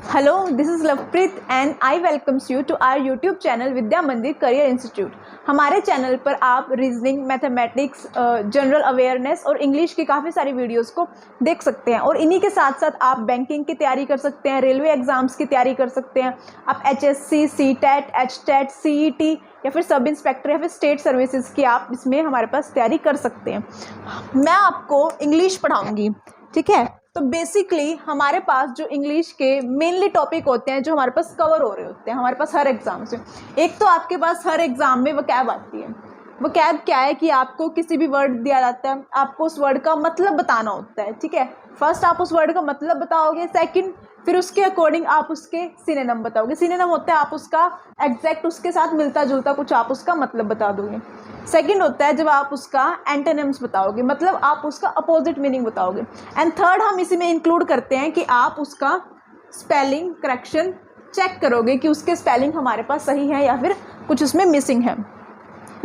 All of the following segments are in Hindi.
Hello, this is Lovepreet and I welcomes you to our YouTube channel विद्या मंदिर करियर इंस्टीट्यूट। हमारे चैनल पर आप रीजनिंग, मैथमेटिक्स, जनरल अवेयरनेस और इंग्लिश की काफ़ी सारी वीडियोस को देख सकते हैं और इन्हीं के साथ साथ आप बैंकिंग की तैयारी कर सकते हैं, रेलवे एग्ज़ाम्स की तैयारी कर सकते हैं, आप HSC, CTET, HTET, CET या फिर सब इंस्पेक्टर या फिर स्टेट सर्विसेज की आप इसमें हमारे पास तैयारी कर सकते हैं। मैं आपको इंग्लिश पढ़ाऊँगी, ठीक है। तो बेसिकली हमारे पास जो इंग्लिश के मेनली टॉपिक होते हैं जो हमारे पास कवर हो रहे होते हैं हमारे पास हर एग्जाम से। एक तो आपके पास हर एग्जाम में वोकैब आती है। वोकैब क्या है कि आपको किसी भी वर्ड दिया जाता है, आपको उस वर्ड का मतलब बताना होता है, ठीक है। फर्स्ट आप उस वर्ड का मतलब बताओगे, सेकंड फिर उसके अकॉर्डिंग आप उसके सिनोनिम बताओगे। सिनोनिम होता है आप उसका एग्जैक्ट उसके साथ मिलता जुलता कुछ आप उसका मतलब बता दोगे। सेकंड होता है जब आप उसका एंटोनिम्स बताओगे, मतलब आप उसका अपोजिट मीनिंग बताओगे। एंड थर्ड हम इसी में इंक्लूड करते हैं कि आप उसका स्पेलिंग करेक्शन चेक करोगे कि उसके स्पेलिंग हमारे पास सही है या फिर कुछ उसमें मिसिंग है।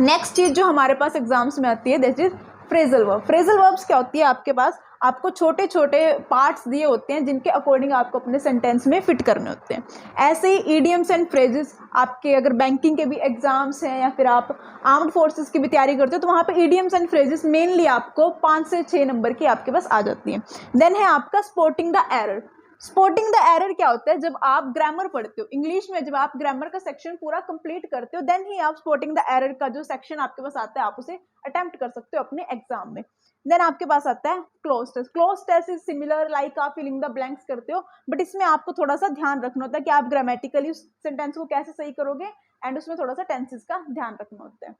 नेक्स्ट चीज़ जो हमारे पास एग्जाम्स में आती है that is phrasal verb. Phrasal verbs क्या होती है, आपके पास आपको छोटे छोटे पार्ट्स दिए होते हैं जिनके अकॉर्डिंग आपको अपने सेंटेंस में फिट करने होते हैं। ऐसे ही ईडियम्स एंड फ्रेजेस आपके अगर बैंकिंग के भी एग्जाम्स हैं या फिर आप आर्म्ड फोर्सेस की भी तैयारी करते हो तो वहाँ पे ईडियम्स एंड फ्रेजेस मेनली आपको 5 से 6 नंबर की आपके पास आ जाती हैं। देन है आपका spotting the error. Spotting the error क्या होता है, जब आप ग्रामर पढ़ते हो इंग्लिश में, जब आप ग्रामर का सेक्शन पूरा कंप्लीट करते हो देन ही आप स्पॉटिंग द एरर का जो सेक्शन आपके पास आता है आप उसे अटेम्प्ट कर सकते हो अपने एग्जाम में। देन आपके पास आता है cloze test. Cloze test is similar like आप फिलिंग द ब्लैंक्स करते हो, बट इसमें आपको थोड़ा सा ध्यान रखना होता है कि आप ग्रामेटिकली उस सेंटेंस को कैसे सही करोगे एंड उसमें थोड़ा सा टेंसेस का ध्यान रखना होता है,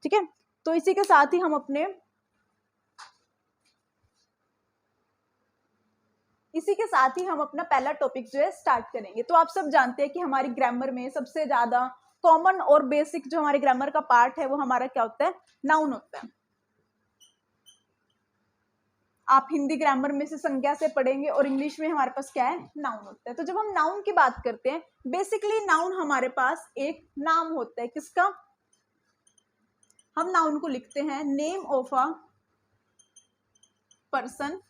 ठीक है। तो इसी के साथ ही हम अपना पहला टॉपिक जो है स्टार्ट करेंगे। तो आप सब जानते हैं कि हमारी ग्रामर में सबसे ज्यादा कॉमन और बेसिक जो हमारे ग्रामर का पार्ट है वो हमारा क्या होता है, नाउन होता है। आप हिंदी ग्रामर में से संज्ञा से पढ़ेंगे और इंग्लिश में हमारे पास क्या है, नाउन होता है। तो जब हम नाउन की बात करते हैं बेसिकली नाउन हमारे पास एक नाम होता है, किसका, हम नाउन को लिखते हैं name of a person.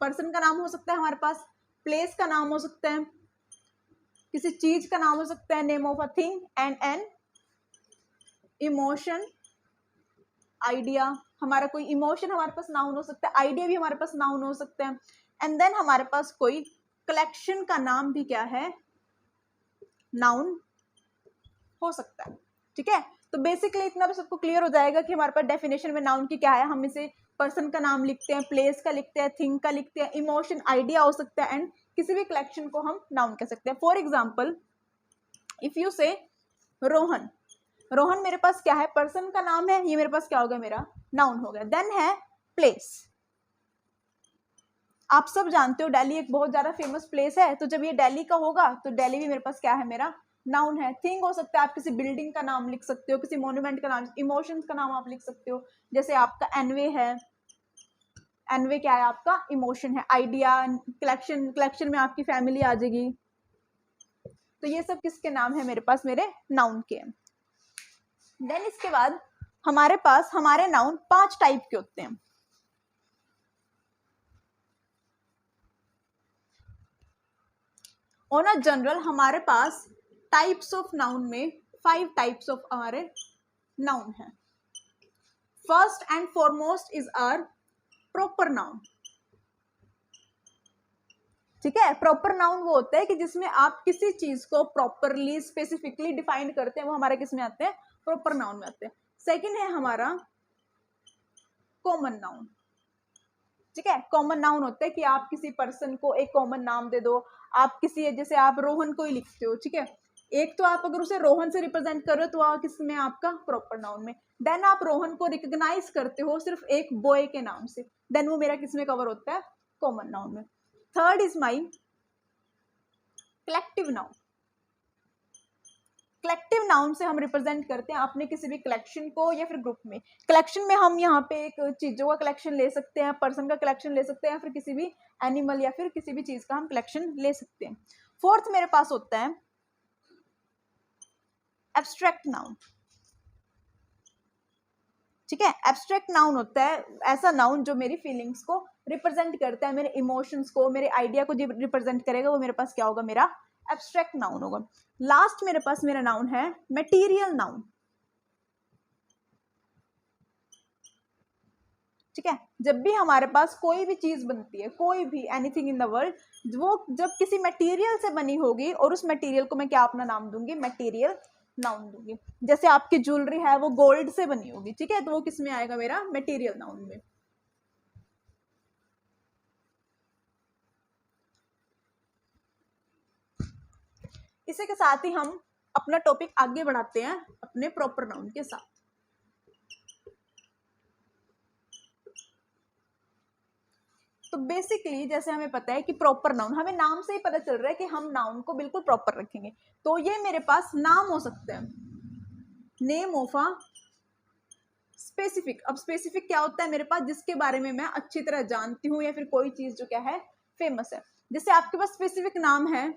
Person का नाम हो सकता है हमारे पास, प्लेस का नाम हो सकता है, किसी चीज का नाम हो सकता है, name of a thing, and an emotion, idea. हमारा कोई इमोशन हमारे पास नाउन हो सकता है, आइडिया भी हमारे पास नाउन हो सकता है। एंड देन हमारे पास कोई कलेक्शन का नाम भी क्या है, नाउन हो सकता है, ठीक है। तो बेसिकली इतना भी सबको क्लियर हो जाएगा कि हमारे पास डेफिनेशन में नाउन की क्या है। हम इसे पर्सन का नाम लिखते हैं, प्लेस का लिखते हैं, थिंग का लिखते हैं, इमोशन आइडिया हो सकता है, एंड किसी भी कलेक्शन को हम नाउन कह सकते हैं। फॉर एग्जाम्पल इफ यू से रोहन, रोहन मेरे पास क्या है, पर्सन का नाम है, ये मेरे पास क्या हो गया, मेरा नाउन हो गया। देन है प्लेस। आप सब जानते हो दिल्ली एक बहुत ज्यादा फेमस प्लेस है, तो जब ये दिल्ली का होगा तो दिल्ली भी मेरे पास क्या है, मेरा नाउन है। थिंग हो सकता है, आप किसी बिल्डिंग का नाम लिख सकते हो, किसी मॉन्यूमेंट का नाम, इमोशंस का नाम आप लिख सकते हो, जैसे आपका एनवे है, एनवे क्या है, आपका इमोशन है। आइडिया, कलेक्शन, कलेक्शन में आपकी फैमिली आ जाएगी। तो ये सब किसके नाम है मेरे पास, मेरे नाउन के। देन इसके बाद हमारे पास हमारे नाउन 5 टाइप के होते हैं। ऑन अ जनरल हमारे पास टाइप्स ऑफ नाउन में 5 टाइप्स ऑफ हमारे नाउन है। First and foremost is our proper noun, ठीक है। प्रॉपर नाउन वो होता है कि जिसमें आप किसी चीज को प्रॉपरली स्पेसिफिकली डिफाइन करते हैं, वो हमारे किस में आते हैं, प्रॉपर नाउन में आते हैं। सेकंड है हमारा कॉमन नाउन, ठीक है। कॉमन नाउन होता है कि आप किसी पर्सन को एक कॉमन नाम दे दो, आप किसी, जैसे आप रोहन को ही लिखते हो, ठीक है। एक तो आप अगर उसे रोहन से रिप्रेजेंट कर रहे हो तो आप किसमें, आपका प्रॉपर नाउन में। देन आप रोहन को रिकॉग्नाइज करते हो सिर्फ एक बॉय के नाम से, देन वो मेरा किसमें कवर होता है, कॉमन नाउन में। Third is my collective noun. Collective noun से हम रिप्रेजेंट करते हैं अपने किसी भी कलेक्शन को या फिर ग्रुप में। कलेक्शन में हम यहाँ पे एक चीजों का कलेक्शन ले सकते हैं, पर्सन का कलेक्शन ले सकते हैं, या फिर किसी भी एनिमल या फिर किसी भी चीज का हम कलेक्शन ले सकते हैं। फोर्थ मेरे पास होता है एब्स्ट्रैक्ट नाउन, ठीक है। एब्स्ट्रैक्ट नाउन होता है ऐसा नाउन जो मेरी फीलिंग्स को रिप्रेजेंट करता है, मेरे इमोशंस को, मेरे आइडिया को जो रिप्रेजेंट करेगा वो मेरे पास क्या होगा, मेरा एब्स्ट्रैक्ट नाउन होगा। लास्ट मेरे पास मेरा नाउन है मटेरियल नाउन। ठीक है, जब भी हमारे पास कोई भी चीज बनती है, कोई भी एनीथिंग इन द वर्ल्ड, वो जब किसी मटेरियल से बनी होगी और उस मटेरियल को मैं क्या अपना नाम दूंगी, मटेरियल नाउन दूंगी। जैसे आपकी ज्वेलरी है वो गोल्ड से बनी होगी, ठीक है, तो वो किस में आएगा, मेरा मटेरियल नाउन में। इसी के साथ ही हम अपना टॉपिक आगे बढ़ाते हैं अपने प्रॉपर नाउन के साथ। तो बेसिकली जैसे हमें पता है कि प्रॉपर नाउन, हमें नाम से ही पता चल रहा है कि हम नाउन को बिल्कुल प्रॉपर रखेंगे। तो ये मेरे पास नाम हो सकते हैं, नेम ऑफ अ स्पेसिफिक। अब स्पेसिफिक क्या होता है मेरे पास, जिसके बारे में मैं अच्छी तरह जानती हूँ, या फिर कोई चीज जो क्या है फेमस है। जैसे आपके पास स्पेसिफिक नाम है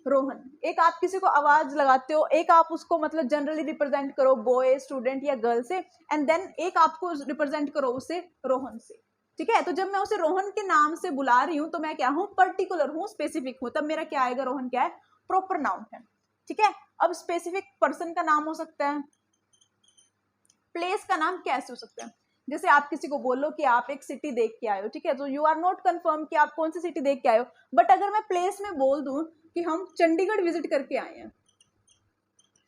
रोहन, एक आप किसी को आवाज लगाते हो, एक आप उसको मतलब जनरली रिप्रेजेंट करो बॉय, स्टूडेंट या गर्ल से, एंड देन एक आपको रिप्रेजेंट करो उसे रोहन से। ठीक है, तो जब मैं उसे रोहन के नाम से बुला रही हूँ तो मैं क्या हूँ, पर्टिकुलर हूँ, स्पेसिफिक हूँ, तब मेरा क्या आएगा, रोहन क्या है, प्रॉपर नाउन है। ठीक है, अब स्पेसिफिक पर्सन का नाम हो सकता है, प्लेस का नाम कैसे हो सकता है। जैसे आप किसी को बोलो कि आप एक सिटी देख के आए हो, ठीक है, तो यू आर नॉट कंफर्म कि आप कौन सी सिटी देख के आए हो, बट अगर मैं प्लेस में बोल दूं कि हम चंडीगढ़ विजिट करके आए हैं,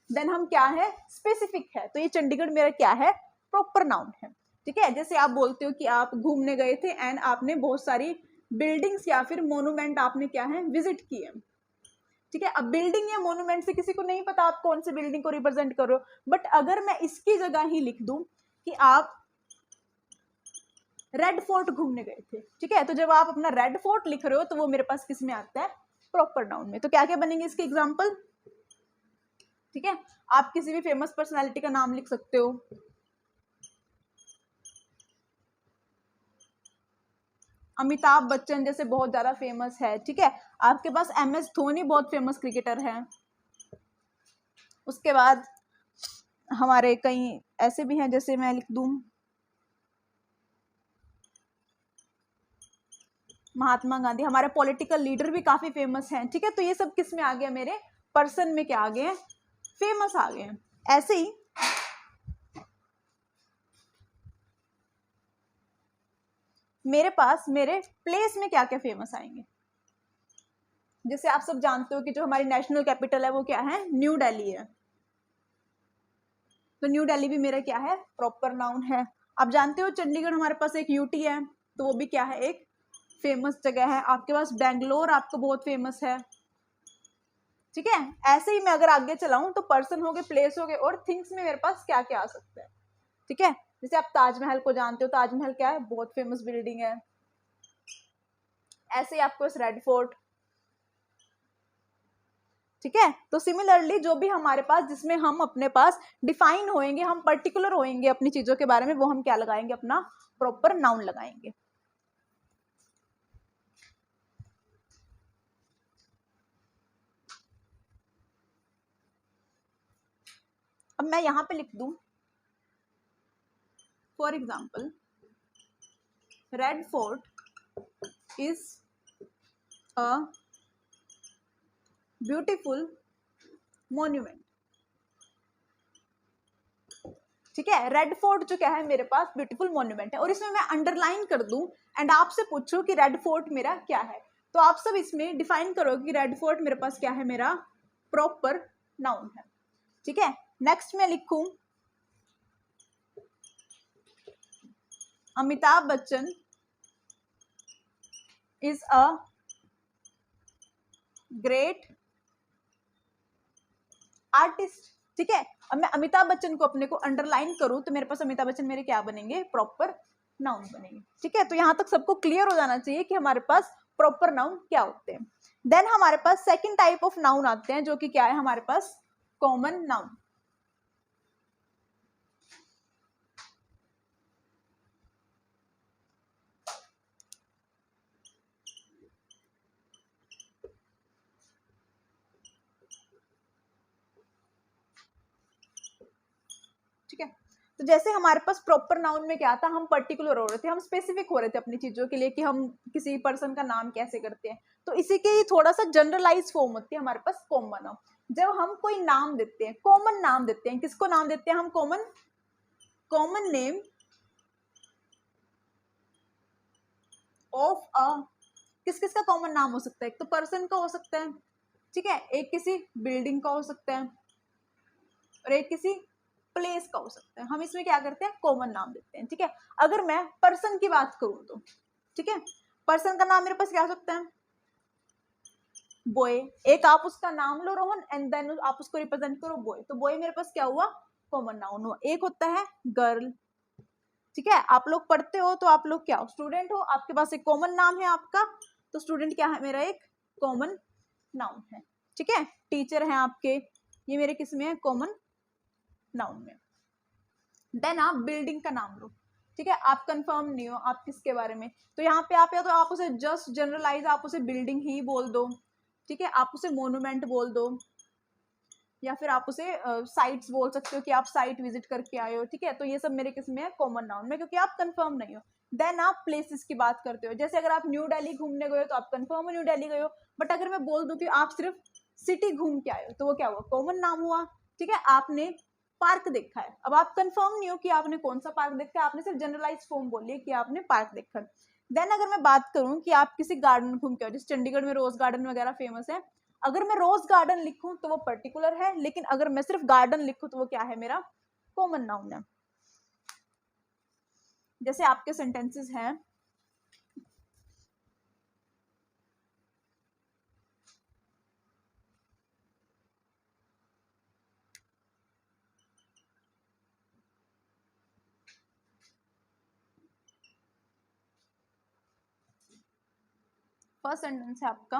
देन हम क्या है, स्पेसिफिक है, तो ये चंडीगढ़ मेरा क्या है, प्रॉपर नाउन है। ठीक है, जैसे आप बोलते हो कि आप घूमने गए थे एंड आपने बहुत सारी बिल्डिंग्स या फिर मोन्यूमेंट आपने क्या है, विजिट किए। ठीक है, अब बिल्डिंग या मोन्यूमेंट से किसी को नहीं पता आप कौन सी बिल्डिंग को रिप्रेजेंट कर रहे हो, बट अगर मैं इसकी जगह ही लिख दूं कि आप रेड फोर्ट घूमने गए थे, ठीक है, तो जब आप अपना रेड फोर्ट लिख रहे हो तो वो मेरे पास किस में आता है, प्रॉपर नाउन में। तो क्या क्या बनेंगे इसके एग्जाम्पल। ठीक है, आप किसी भी फेमस पर्सनालिटी का नाम लिख सकते हो, अमिताभ बच्चन जैसे बहुत ज्यादा फेमस है। ठीक है, आपके पास MS धोनी बहुत फेमस क्रिकेटर है। उसके बाद हमारे कई ऐसे भी हैं, जैसे मैं लिख दूं महात्मा गांधी, हमारे पॉलिटिकल लीडर भी काफी फेमस हैं। ठीक है, तो ये सब किस में आ गया, मेरे पर्सन में क्या आ गए, फेमस आ गए। ऐसे ही मेरे पास मेरे प्लेस में क्या क्या फेमस आएंगे। जैसे आप सब जानते हो कि जो हमारी नेशनल कैपिटल है वो क्या है, न्यू दिल्ली है, तो न्यू दिल्ली भी मेरा क्या है, प्रॉपर नाउन है। आप जानते हो चंडीगढ़ हमारे पास एक UT है, तो वो भी क्या है, एक फेमस जगह है। आपके पास बेंगलोर आपको बहुत फेमस है। ठीक है, ऐसे ही मैं अगर आगे चलाऊं तो पर्सन हो गए, प्लेस हो गए, और थिंग्स में मेरे पास क्या क्या आ सकता है। ठीक है, जैसे आप ताजमहल को जानते हो, ताजमहल क्या है, बहुत फेमस बिल्डिंग है। ऐसे ही आपको इस रेड फोर्ट। ठीक है, तो सिमिलरली जो भी हमारे पास, जिसमें हम अपने पास डिफाइन होएंगे, हम पर्टिकुलर होएंगे अपनी चीजों के बारे में, वो हम क्या लगाएंगे, अपना प्रॉपर नाउन लगाएंगे। अब मैं यहां पे लिख दूं for example, red fort is a beautiful monument. ठीक है, रेड फोर्ट जो क्या है मेरे पास ब्यूटीफुल मॉन्यूमेंट है, और इसमें मैं अंडरलाइन कर दूं एंड आपसे पूछूं कि रेड फोर्ट मेरा क्या है, तो आप सब इसमें डिफाइन करोगे कि रेड फोर्ट मेरे पास क्या है, मेरा प्रॉपर नाउन है। ठीक है, नेक्स्ट मैं लिखूं Amitabh Bachchan is a great artist. ठीक है, अब मैं अमिताभ बच्चन को अपने को अंडरलाइन करूं तो मेरे पास अमिताभ बच्चन मेरे क्या बनेंगे, प्रॉपर नाउन बनेंगे। ठीक है, तो यहां तक सबको क्लियर हो जाना चाहिए कि हमारे पास प्रॉपर नाउन क्या होते हैं। देन हमारे पास सेकंड टाइप ऑफ नाउन आते हैं, जो कि क्या है हमारे पास, कॉमन नाउन। ठीक है, तो जैसे हमारे पास प्रॉपर नाउन में क्या था, हम पर्टिकुलर हो रहे थे, हम स्पेसिफिक हो रहे थे अपनी चीजों के लिए कि हम किसी पर्सन का नाम कैसे करते हैं। तो इसी के ही थोड़ा सा जनरलाइज फॉर्म होती है हमारे पास कॉमन नाउन। जब हम कोई नाम देते हैं, कॉमन नाम देते हैं, किसको नाम देते हैं हम? कॉमन नेम ऑफ अ, किस किस का कॉमन नाम हो सकता है? एक तो पर्सन का हो सकता है, ठीक है, एक किसी बिल्डिंग का हो सकता है, और एक किसी प्लेस का हो सकता है। हम इसमें क्या करते हैं? कॉमन नाम देते हैं, ठीक है। अगर मैं पर्सन की बात करूं तो, ठीक है, पर्सन का नाम मेरे पास क्या हो सकता है? बॉय। एक आप उसका नाम लो रोहन, एंड देन आप उसको रिप्रेजेंट करो बॉय, तो बॉय मेरे पास क्या हुआ? कॉमन नाउन हुआ। एक होता है गर्ल, ठीक है, आप लोग पढ़ते हो तो आप लोग क्या हो? स्टूडेंट हो, आपके पास एक कॉमन नाम है आपका, तो स्टूडेंट क्या है मेरा? एक कॉमन नाउन है, ठीक है। टीचर हैं आपके, ये मेरे किस में है? कॉमन नाउन में। देन आप बिल्डिंग का नाम लो, ठीक है, आप कंफर्म नहीं हो आप किसके बारे में, तो यहाँ पे आप या तो आप उसे जस्ट जनरलाइज आप उसे बिल्डिंग ही बोल दो, ठीक है, आप उसे मोन्यूमेंट बोल दो, या फिर आप उसे साइट्स बोल सकते हो कि आप साइट विजिट करके आए हो, ठीक है। तो ये सब मेरे किस में है? कॉमन नाउन में, क्योंकि आप कंफर्म नहीं हो। देन आप प्लेसेस की बात करते हो, जैसे अगर आप न्यू दिल्ली घूमने गए हो तो आप कंफर्म हो न्यू दिल्ली गए हो, बट अगर मैं बोल दूं कि आप सिर्फ सिटी घूम के आए हो, तो वो क्या हुआ? कॉमन नाम हुआ, ठीक है। आपने पार्क देखा है, अब आप कंफर्म नहीं हो कि आपने कौन सा पार्क देखा है, आपने सिर्फ जनरलाइज फॉर्म बोली है कि आपने पार्क देखा है। देन अगर मैं बात करूं कि आप किसी गार्डन घूम के आओ, जैसे चंडीगढ़ में रोज गार्डन वगैरह फेमस है, अगर मैं रोज गार्डन लिखूं तो वो पर्टिकुलर है, लेकिन अगर मैं सिर्फ गार्डन लिखूं तो वो क्या है? मेरा कॉमन नाउन है। जैसे आपके सेंटेंसेस हैं, फर्स्ट सेंटेंस है आपका,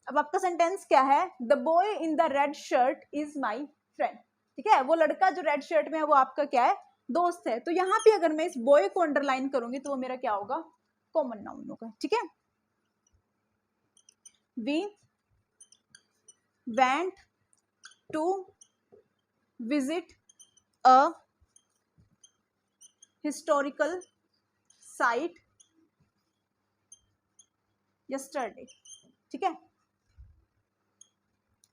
अब आपका सेंटेंस क्या है? The boy in the red shirt is my friend, ठीक है, वो लड़का जो रेड शर्ट में है वो आपका क्या है? दोस्त है। तो यहाँ पे अगर मैं इस बॉय को अंडरलाइन करूंगी तो वो मेरा क्या होगा? कॉमन नाउन होगा, ठीक है। We went to visit a historical site yesterday, ठीक है।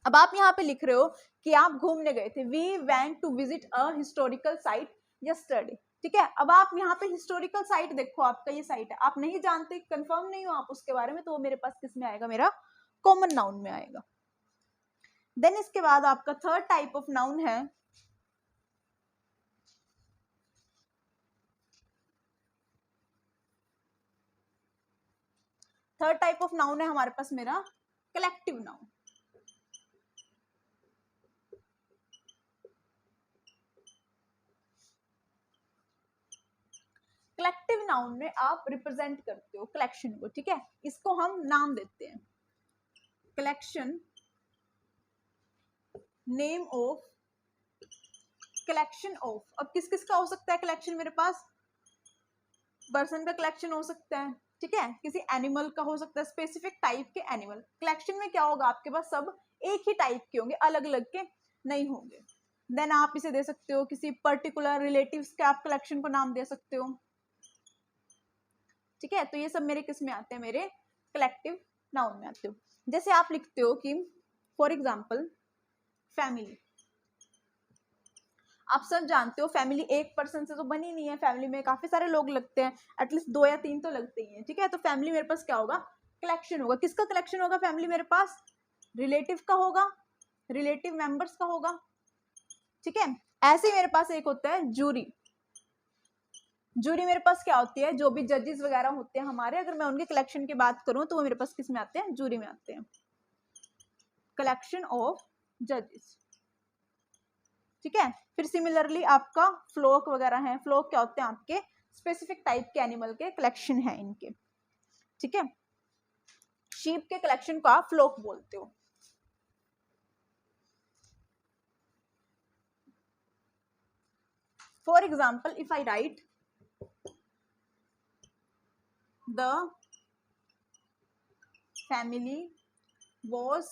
अब आप यहाँ पे लिख रहे हो कि आप घूमने गए थे, we went to visit a historical site yesterday, ठीक है। अब आप यहाँ पे हिस्टोरिकल साइट देखो, आपका ये साइट है, आप नहीं जानते, कंफर्म नहीं हो आप उसके बारे में, तो वो मेरे पास किस में आएगा? मेरा कॉमन नाउन में आएगा। देन इसके बाद आपका थर्ड टाइप ऑफ नाउन है हमारे पास मेरा कलेक्टिव नाउन। कलेक्टिव नाउन में आप रिप्रेजेंट करते हो कलेक्शन को, ठीक है, इसको हम नाम देते हैं collection, name of, collection of. अब किस किस का हो सकता है कलेक्शन मेरे पास? पर्सन का कलेक्शन हो सकता है, ठीक है, किसी एनिमल का हो सकता है, स्पेसिफिक टाइप के एनिमल। कलेक्शन में क्या होगा? आपके पास सब एक ही टाइप के होंगे, अलग अलग के नहीं होंगे। देन आप इसे दे सकते हो किसी पर्टिकुलर रिलेटिव्स के, आप कलेक्शन को नाम दे सकते हो, ठीक है। तो ये सब मेरे किस में आते हैं? मेरे कलेक्टिव नाउन में आते हो। जैसे आप लिखते हो कि फॉर एग्जाम्पल फैमिली, आप सब जानते हो फैमिली एक पर्सन से तो बनी नहीं है, फैमिली में काफी सारे लोग लगते हैं, एटलीस्ट 2 या 3 तो लगते ही हैं, ठीक है। तो फैमिली मेरे पास क्या होगा? कलेक्शन होगा। किसका कलेक्शन होगा फैमिली मेरे पास? रिलेटिव का होगा, रिलेटिव मेंबर्स का होगा, ठीक है। ऐसे ही मेरे पास एक होता है जूरी। जूरी मेरे पास क्या होती है? जो भी जजेस वगैरह होते हैं हमारे, अगर मैं उनके कलेक्शन की बात करूं तो वो मेरे पास किस में आते हैं? जूरी में आते हैं, कलेक्शन ऑफ जजेस, ठीक है। फिर सिमिलरली आपका फ्लोक वगैरह है, फ्लोक क्या होते हैं? आपके स्पेसिफिक टाइप के एनिमल के कलेक्शन है इनके, ठीक है। शीप के कलेक्शन को आप फ्लोक बोलते हो। For example if I write the family was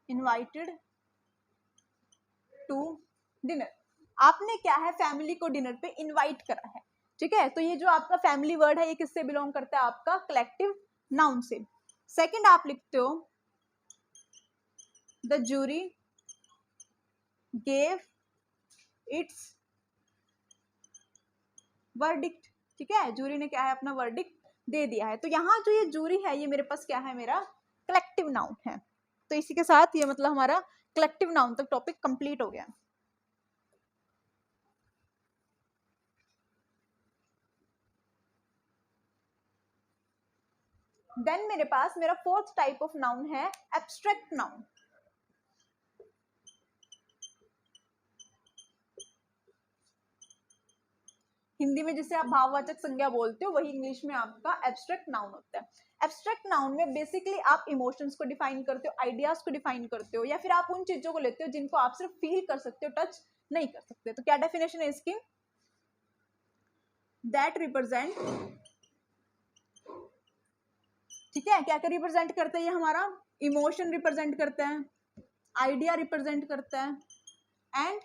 invited to dinner. आपने क्या है, फैमिली को डिनर पे इनवाइट करा है, ठीक है। तो ये जो आपका फैमिली वर्ड है ये किससे बिलोंग करता है, आपका कलेक्टिव नाउन से। सेकंड आप लिखते हो the jury gave its verdict, ठीक है। जूरी ने क्या है, अपना वर्डिक्ट दे दिया है। तो यहाँ जो ये जूरी है ये मेरे पास क्या है, मेरा कलेक्टिव नाउन है। तो इसी के साथ ये मतलब हमारा कलेक्टिव नाउन तक टॉपिक कंप्लीट हो गया। देन मेरे पास मेरा फोर्थ टाइप ऑफ नाउन है एब्स्ट्रैक्ट नाउन। हिंदी में जिसे आप भाववाचक संज्ञा बोलते हो वही इंग्लिश में आपका एब्स्ट्रैक्ट नाउन होता है। एब्स्ट्रैक्ट नाउन में बेसिकली आप इमोशंस को डिफाइन करते हो, आइडियाज को डिफाइन करते हो, या फिर आप उन चीजों को लेते हो जिनको आप सिर्फ फील कर सकते हो, टच नहीं कर सकते। तो क्या डेफिनेशन है इसकी, दैट रिप्रेजेंट, ठीक है, क्या क्या रिप्रेजेंट करता है ये हमारा, इमोशन रिप्रेजेंट करता है, आइडिया रिप्रेजेंट करता है, एंड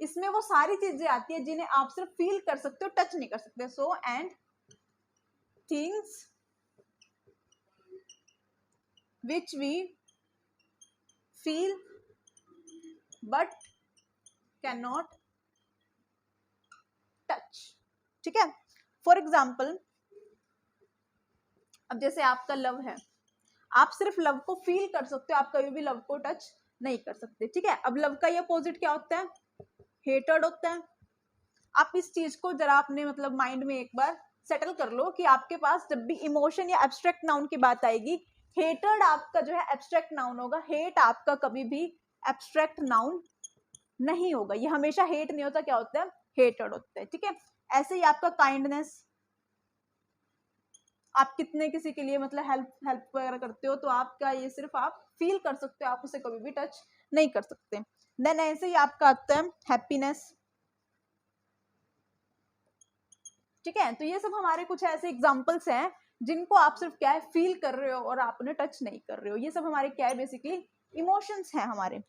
इसमें वो सारी चीजें आती है जिन्हें आप सिर्फ फील कर सकते हो, टच नहीं कर सकते। So and things which we feel but can not touch, ठीक है। फॉर एग्जाम्पल, अब जैसे आपका लव है, आप सिर्फ लव को फील कर सकते हो, आप कभी भी लव को टच नहीं कर सकते, ठीक है। अब लव का ये अपोजिट क्या होता है, हेटर्ड होता है। आप इस चीज को जरा अपने मतलब माइंड में एक बार सेटल कर लो कि आपके पास जब भी इमोशन या एब्स्ट्रैक्ट नाउन की बात आएगी, हेटर्ड आपका जो है एब्स्ट्रैक्ट नाउन होगा, हेट आपका कभी भी एब्स्ट्रैक्ट नाउन नहीं होगा। ये हमेशा हेट नहीं होता, क्या होता है, हेटर्ड होता है, ठीक है। ऐसे ही आपका काइंडनेस, आप कितने किसी के लिए मतलब हेल्प वगैरह करते हो, तो आपका ये सिर्फ आप फील कर सकते हो, आप उसे कभी भी टच नहीं कर सकते। देन ऐसे ही आपका आता है हैप्पीनेस, ठीक है। तो ये सब हमारे कुछ ऐसे एग्जांपल्स हैं जिनको आप सिर्फ क्या है, फील कर रहे हो और आप उन्हें टच नहीं कर रहे हो। ये सब हमारे क्या है, बेसिकली इमोशंस हैं हमारे।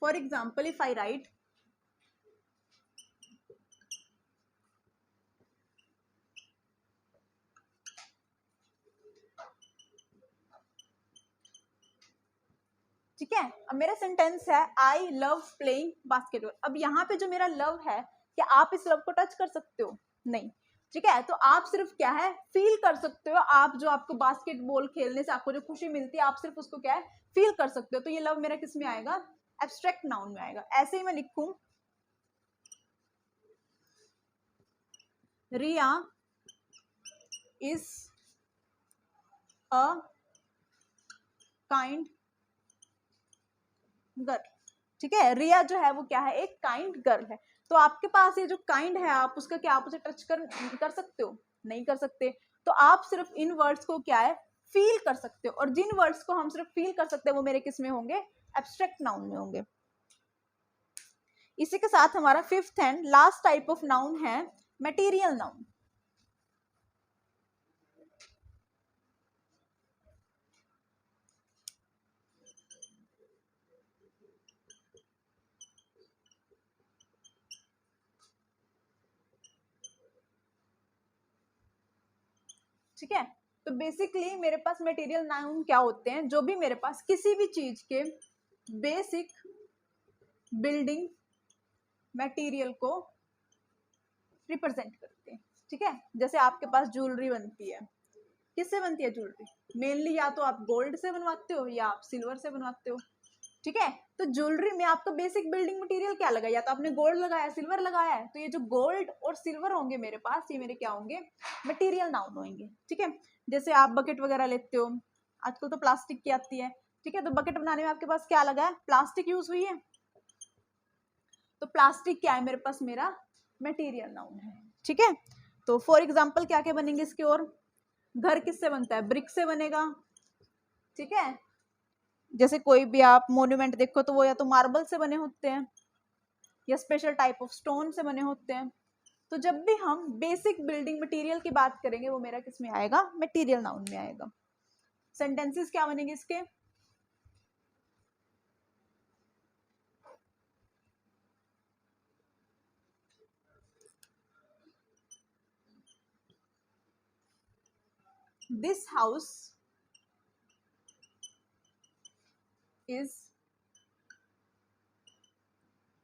For example, if I right ठीक है। अब मेरा सेंटेंस है आई लव प्लेइंग बास्केटबॉल। अब यहाँ पे जो मेरा लव है, क्या आप इस लव को टच कर सकते हो, नहीं, ठीक है। तो आप सिर्फ क्या है, फील कर सकते हो। आप जो आपको बास्केटबॉल खेलने से आपको जो खुशी मिलती है, आप सिर्फ उसको क्या है, फील कर सकते हो। तो ये लव मेरा किस में आएगा, एब्स्ट्रैक्ट नाउन में आएगा। ऐसे ही मैं लिखूं, रिया इज अ काइंड गर्ल, ठीक है। रिया जो है वो क्या है, एक काइंड गर्ल है। तो आपके पास ये जो काइंड है, आप उसका क्या, आप उसे टच कर सकते हो, नहीं कर सकते। तो आप सिर्फ इन वर्ड्स को क्या है, फील कर सकते हो, और जिन वर्ड्स को हम सिर्फ फील कर सकते हैं वो मेरे किस में होंगे, एब्स्ट्रैक्ट नाउन में होंगे। इसी के साथ हमारा fifth and last type of noun है मटेरियल नाउन। ठीक है। तो बेसिकली मेरे पास मटेरियल नाउन क्या होते हैं, जो भी मेरे पास किसी भी चीज के बेसिक बिल्डिंग मटेरियल को रिप्रेजेंट करते हैं, ठीक है। जैसे आपके पास ज्वेलरी बनती है, किससे बनती है ज्वेलरी, मेनली या तो आप गोल्ड से बनवाते हो या आप सिल्वर से बनवाते हो, ठीक है। तो ज्वेलरी में आपका बेसिक बिल्डिंग मटेरियल क्या लगा, या तो आपने गोल्ड लगाया, सिल्वर लगाया है। तो ये जो गोल्ड और सिल्वर होंगे मेरे पास, ये मेरे क्या होंगे, मटेरियल नाउन होंगे, ठीक है। जैसे आप बकेट वगैरह लेते हो, आजकल तो प्लास्टिक की आती है, ठीक है। तो बकेट बनाने में आपके पास क्या लगा है, प्लास्टिक यूज हुई है। तो प्लास्टिक क्या है मेरे पास, मेरा मटेरियल नाउन है, ठीक है। तो फॉर एग्जाम्पल क्या क्या बनेंगे इसके, और घर किससे बनता है, ब्रिक से बनेगा, ठीक है। जैसे कोई भी आप मोन्यूमेंट देखो तो वो या तो मार्बल से बने होते हैं या स्पेशल टाइप ऑफ स्टोन से बने होते हैं। तो जब भी हम बेसिक बिल्डिंग मटेरियल की बात करेंगे वो मेरा किस में आएगा, मटेरियल नाउन में आएगा। सेंटेंसेस क्या बनेंगे इसके, this house is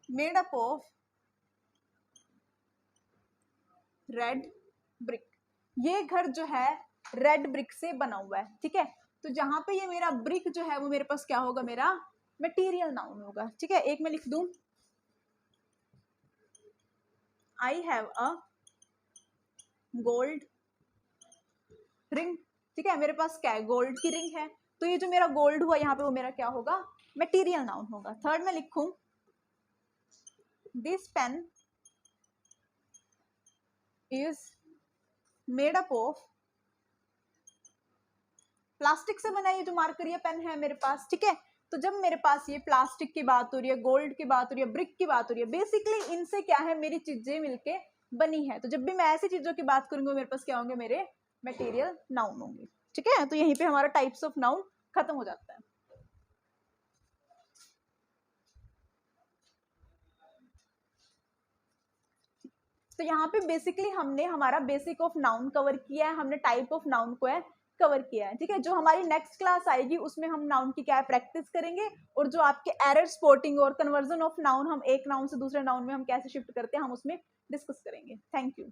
made up of red brick. ये घर जो है रेड ब्रिक से बना हुआ है, ठीक है। तो जहां पे ये मेरा ब्रिक जो है वो मेरे पास क्या होगा, मेरा मटेरियल नाउन होगा, ठीक है। एक मैं लिख दूं, I have a gold ring, ठीक है। मेरे पास क्या है, गोल्ड की रिंग है। तो ये जो मेरा गोल्ड हुआ यहाँ पे वो मेरा क्या होगा, मटेरियल नाउन होगा। थर्ड में लिखूं, this pen is made up of plastic से बना, ये जो मार्कर ये पेन है मेरे पास, ठीक है। तो जब मेरे पास ये प्लास्टिक की बात हो रही है, गोल्ड की बात हो रही है, ब्रिक की बात हो रही है, बेसिकली इनसे क्या है, मेरी चीजें मिलके बनी है। तो जब भी मैं ऐसी चीजों की बात करूंगी मेरे पास क्या होंगे, मेरे मटेरियल नाउन होंगे, ठीक है। तो यहीं पे हमारा टाइप्स ऑफ नाउन खत्म हो जाता है। तो यहाँ पे बेसिकली हमने हमारा बेसिक ऑफ नाउन कवर किया है, हमने टाइप ऑफ नाउन को है कवर किया है, ठीक है। जो हमारी नेक्स्ट क्लास आएगी उसमें हम नाउन की क्या है प्रैक्टिस करेंगे, और जो आपके एरर स्पॉटिंग और कन्वर्जन ऑफ नाउन, हम एक नाउन से दूसरे नाउन में हम कैसे शिफ्ट करते हैं, हम उसमें डिस्कस करेंगे। Thank you.